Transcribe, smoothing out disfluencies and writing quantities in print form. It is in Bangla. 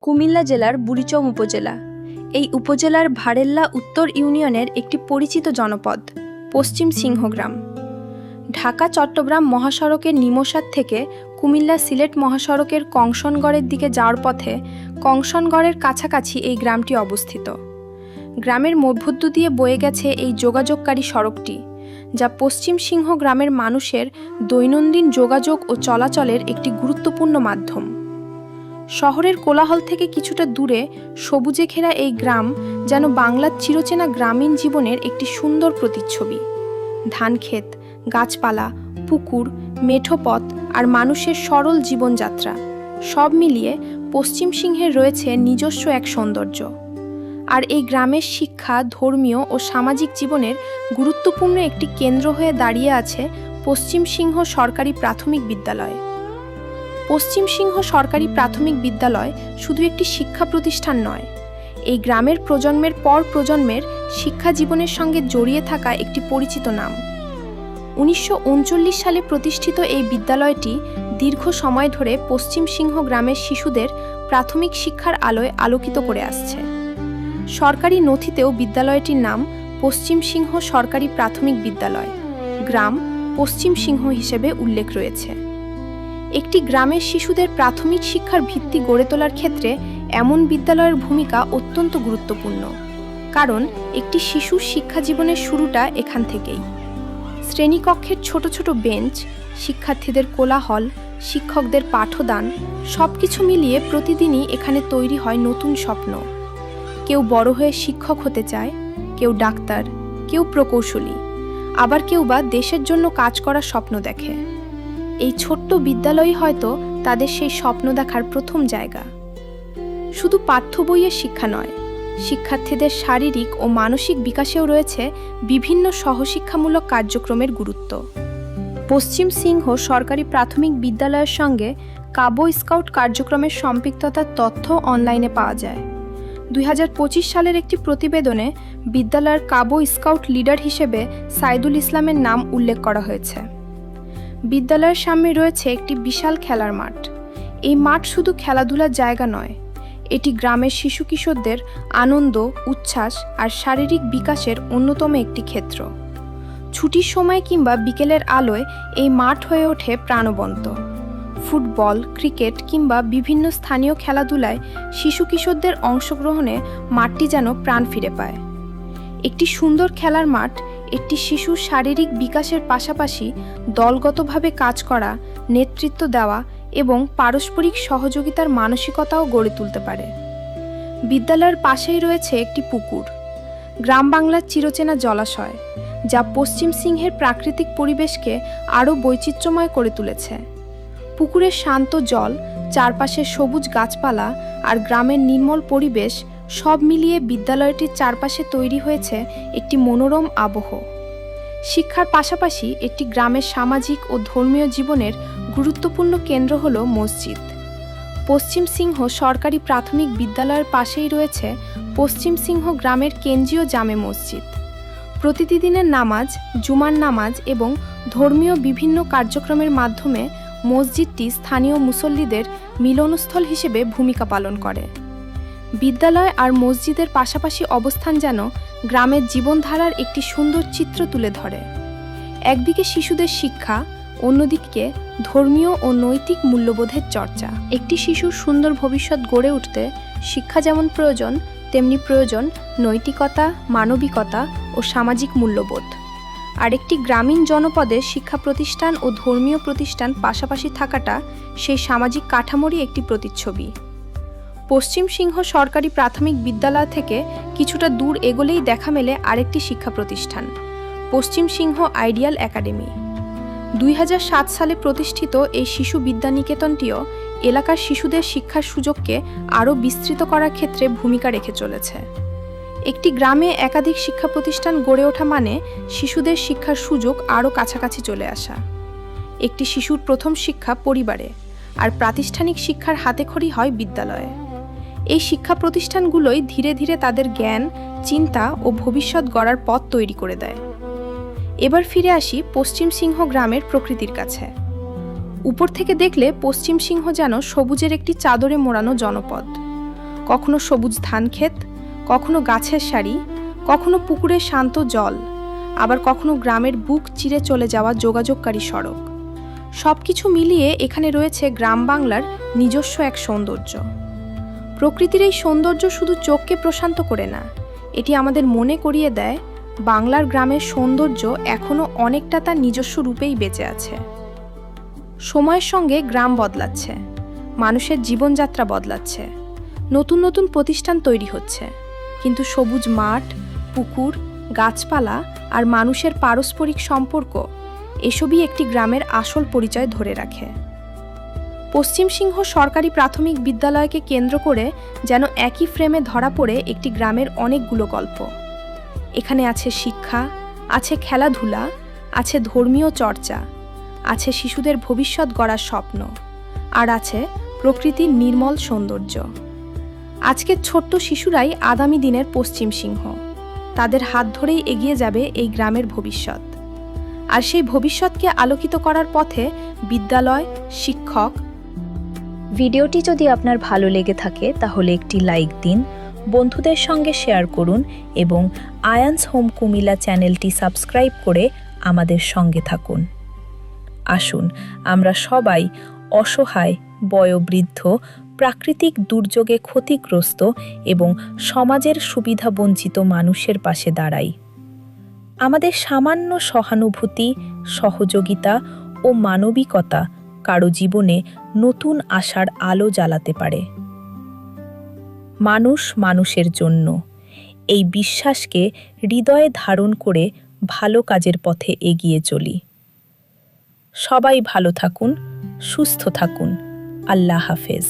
কুমিল্লা জেলার বুড়িচং উপজেলা। এই উপজেলার ভারেল্লা উত্তর ইউনিয়নের একটি পরিচিত জনপদ পশ্চিম সিংহগ্রাম। ঢাকা চট্টগ্রাম মহাসড়কের নিমসাদ থেকে কুমিল্লা সিলেট মহাসড়কের কংসনগড়ের দিকে যাওয়ার পথে কংসনগড়ের কাছাকাছি এই গ্রামটি অবস্থিত। গ্রামের মধ্য দিয়ে বয়ে গেছে এই যোগাযোগকারী সড়কটি, যা পশ্চিম সিংহগ্রামের মানুষের দৈনন্দিন যোগাযোগ ও চলাচলের একটি গুরুত্বপূর্ণ মাধ্যম। শহরের কোলাহল থেকে কিছুটা দূরে সবুজে ঘেরা এই গ্রাম যেন বাংলার চিরচেনা গ্রামীণ জীবনের একটি সুন্দর প্রতিচ্ছবি। ধানক্ষেত, গাছপালা, পুকুর, মেঠো পথ আর মানুষের সরল জীবনযাত্রা সব মিলিয়ে পশ্চিম সিংহের রয়েছে নিজস্ব এক সৌন্দর্য। আর এই গ্রামের শিক্ষা, ধর্মীয় ও সামাজিক জীবনের গুরুত্বপূর্ণ একটি কেন্দ্র হয়ে দাঁড়িয়ে আছে পশ্চিম সিংহ সরকারি প্রাথমিক বিদ্যালয়। পশ্চিম সিংহ সরকারি প্রাথমিক বিদ্যালয় শুধু একটি শিক্ষা প্রতিষ্ঠান নয়, এই গ্রামের প্রজন্মের পর প্রজন্মের শিক্ষা জীবনের সঙ্গে জড়িয়ে থাকা একটি পরিচিত নাম। 1939 সালে প্রতিষ্ঠিত এই বিদ্যালয়টি দীর্ঘ সময় ধরে পশ্চিম সিংহ গ্রামের শিশুদের প্রাথমিক শিক্ষার আলোয় আলোকিত করে আসছে। সরকারি নথিতেও বিদ্যালয়টির নাম পশ্চিম সিংহ সরকারি প্রাথমিক বিদ্যালয়, গ্রাম পশ্চিম সিংহ হিসেবে উল্লেখ রয়েছে। একটি গ্রামের শিশুদের প্রাথমিক শিক্ষার ভিত্তি গড়ে তোলার ক্ষেত্রে এমন বিদ্যালয়ের ভূমিকা অত্যন্ত গুরুত্বপূর্ণ, কারণ একটি শিশুর শিক্ষা জীবনের শুরুটা এখান থেকেই। শ্রেণীকক্ষের ছোট ছোট বেঞ্চ, শিক্ষার্থীদের কোলাহল, শিক্ষকদের পাঠদান সবকিছু মিলিয়ে প্রতিদিনই এখানে তৈরি হয় নতুন স্বপ্ন। কেউ বড় হয়ে শিক্ষক হতে চায়, কেউ ডাক্তার, কেউ প্রকৌশলী, আবার কেউ বা দেশের জন্য কাজ করার স্বপ্ন দেখে। এই ছোট্ট বিদ্যালয়ই হয়তো তাদের সেই স্বপ্ন দেখার প্রথম জায়গা। শুধু পাঠ্য বইয়ের শিক্ষা নয়, শিক্ষার্থীদের শারীরিক ও মানসিক বিকাশেও রয়েছে বিভিন্ন সহশিক্ষামূলক কার্যক্রমের গুরুত্ব। পশ্চিম সিংহ সরকারি প্রাথমিক বিদ্যালয়ের সঙ্গে কাবো স্কাউট কার্যক্রমের সম্পৃক্ততার তথ্য অনলাইনে পাওয়া যায়। 2025 সালের একটি প্রতিবেদনে বিদ্যালয়ের কাবো স্কাউট লিডার হিসেবে সাইদুল ইসলামের নাম উল্লেখ করা হয়েছে। বিদ্যালয়ের সামনে রয়েছে একটি বিশাল খেলার মাঠ। এই মাঠ শুধু খেলাধুলার জায়গা নয়, এটি গ্রামের শিশু কিশোরদের আনন্দ, উচ্ছ্বাস আর শারীরিক বিকাশের অন্যতম একটি ক্ষেত্র। ছুটির সময় কিংবা বিকেলের আলোয় এই মাঠ হয়ে ওঠে প্রাণবন্ত। ফুটবল, ক্রিকেট কিংবা বিভিন্ন স্থানীয় খেলাধুলায় শিশু কিশোরদের অংশগ্রহণে মাঠটি যেন প্রাণ ফিরে পায়। একটি সুন্দর খেলার মাঠ একটি শিশুর শারীরিক বিকাশের পাশাপাশি দলগতভাবে কাজ করা, নেতৃত্ব দেওয়া এবং পারস্পরিক সহযোগিতার মানসিকতাও গড়ে তুলতে পারে। বিদ্যালয়ের পাশেই রয়েছে একটি পুকুর, গ্রাম বাংলার চিরচেনা জলাশয়, যা পশ্চিম সিংহের প্রাকৃতিক পরিবেশকে আরও বৈচিত্র্যময় করে তুলেছে। পুকুরের শান্ত জল, চারপাশের সবুজ গাছপালা আর গ্রামের নির্মল পরিবেশ সব মিলিয়ে বিদ্যালয়টির চারপাশে তৈরি হয়েছে একটি মনোরম আবহ। শিক্ষার পাশাপাশি একটি গ্রামের সামাজিক ও ধর্মীয় জীবনের গুরুত্বপূর্ণ কেন্দ্র হল মসজিদ। পশ্চিম সিংহ সরকারি প্রাথমিক বিদ্যালয়ের পাশেই রয়েছে পশ্চিম সিংহ গ্রামের কেন্দ্রীয় জামে মসজিদ। প্রতিদিনের নামাজ, জুমার নামাজ এবং ধর্মীয় বিভিন্ন কার্যক্রমের মাধ্যমে মসজিদটি স্থানীয় মুসল্লিদের মিলনস্থল হিসেবে ভূমিকা পালন করে। বিদ্যালয় আর মসজিদের পাশাপাশি অবস্থান যেন গ্রামের জীবনধারার একটি সুন্দর চিত্র তুলে ধরে। একদিকে শিশুদের শিক্ষা, অন্যদিকে ধর্মীয় ও নৈতিক মূল্যবোধের চর্চা। একটি শিশুর সুন্দর ভবিষ্যৎ গড়ে উঠতে শিক্ষা যেমন প্রয়োজন, তেমনি প্রয়োজন নৈতিকতা, মানবিকতা ও সামাজিক মূল্যবোধ। আর একটি গ্রামীণ জনপদে শিক্ষা প্রতিষ্ঠান ও ধর্মীয় প্রতিষ্ঠান পাশাপাশি থাকাটা সেই সামাজিক কাঠামোরই একটি প্রতিচ্ছবি। পশ্চিম সিংহ সরকারি প্রাথমিক বিদ্যালয় থেকে কিছুটা দূর এগোলেই দেখা মেলে আরেকটি শিক্ষা প্রতিষ্ঠান, পশ্চিম সিংহ আইডিয়াল একাডেমি। 2007 সালে প্রতিষ্ঠিত এই শিশু বিদ্যানিকেতনটিও এলাকার শিশুদের শিক্ষার সুযোগকে আরও বিস্তৃত করার ক্ষেত্রে ভূমিকা রেখে চলেছে। একটি গ্রামে একাধিক শিক্ষা প্রতিষ্ঠান গড়ে ওঠা মানে শিশুদের শিক্ষার সুযোগ আরও কাছাকাছি চলে আসা। একটি শিশুর প্রথম শিক্ষা পরিবারে, আর প্রাতিষ্ঠানিক শিক্ষার হাতেখড়ি হয় বিদ্যালয়ে। এই শিক্ষা প্রতিষ্ঠানগুলোই ধীরে ধীরে তাদের জ্ঞান, চিন্তা ও ভবিষ্যৎ গড়ার পথ তৈরি করে দেয়। এবার ফিরে আসি পশ্চিম সিংহ গ্রামের প্রকৃতির কাছে। উপর থেকে দেখলে পশ্চিম সিংহ যেন সবুজের একটি চাদরে মোড়ানো জনপদ। কখনো সবুজ ধানক্ষেত, কখনো গাছের সারি, কখনো পুকুরের শান্ত জল, আবার কখনো গ্রামের বুক চিরে চলে যাওয়া যোগাযোগকারী সড়ক। সব কিছু মিলিয়ে এখানে রয়েছে গ্রাম বাংলার নিজস্ব এক সৌন্দর্য। প্রকৃতির এই সৌন্দর্য শুধু চোখকে প্রশান্ত করে না, এটি আমাদের মনে করিয়ে দেয় বাংলার গ্রামের সৌন্দর্য এখনও অনেকটা তার নিজস্ব রূপেই বেঁচে আছে। সময়ের সঙ্গে গ্রাম বদলাচ্ছে, মানুষের জীবনযাত্রা বদলাচ্ছে, নতুন নতুন প্রতিষ্ঠান তৈরি হচ্ছে, কিন্তু সবুজ মাঠ, পুকুর, গাছপালা আর মানুষের পারস্পরিক সম্পর্ক, এসবই একটি গ্রামের আসল পরিচয় ধরে রাখে। পশ্চিম সিংহ সরকারি প্রাথমিক বিদ্যালয়কে কেন্দ্র করে যেন একই ফ্রেমে ধরা পড়ে একটি গ্রামের অনেকগুলো গল্প। এখানে আছে শিক্ষা, আছে খেলাধুলা, আছে ধর্মীয় চর্চা, আছে শিশুদের ভবিষ্যৎ গড়ার স্বপ্ন, আর আছে প্রকৃতির নির্মল সৌন্দর্য। আজকের ছোট্ট শিশুরাই আগামী দিনের পশ্চিম সিংহ। তাদের হাত ধরেই এগিয়ে যাবে এই গ্রামের ভবিষ্যৎ। আর সেই ভবিষ্যৎকে আলোকিত করার পথে বিদ্যালয়, শিক্ষক। ভিডিওটি যদি আপনার ভালো লেগে থাকে তাহলে একটি লাইক দিন, বন্ধুদের সঙ্গে শেয়ার করুন এবং আয়ান্স হোম কুমিল্লা চ্যানেলটি সাবস্ক্রাইব করে আমাদের সঙ্গে থাকুন। আসুন আমরা সবাই অসহায়, বয়োবৃদ্ধ, প্রাকৃতিক দুর্যোগে ক্ষতিগ্রস্ত এবং সমাজের সুবিধাবঞ্চিত মানুষের পাশে দাঁড়াই। আমাদের সামান্য সহানুভূতি, সহযোগিতা ও মানবিকতা কারো জীবনে নতুন আশার আলো জ্বালাতে পারে। মানুষ মানুষের জন্য, এই বিশ্বাসকে হৃদয়ে ধারণ করে ভালো কাজের পথে এগিয়ে চলি। সবাই ভালো থাকুন, সুস্থ থাকুন। আল্লাহ হাফেজ।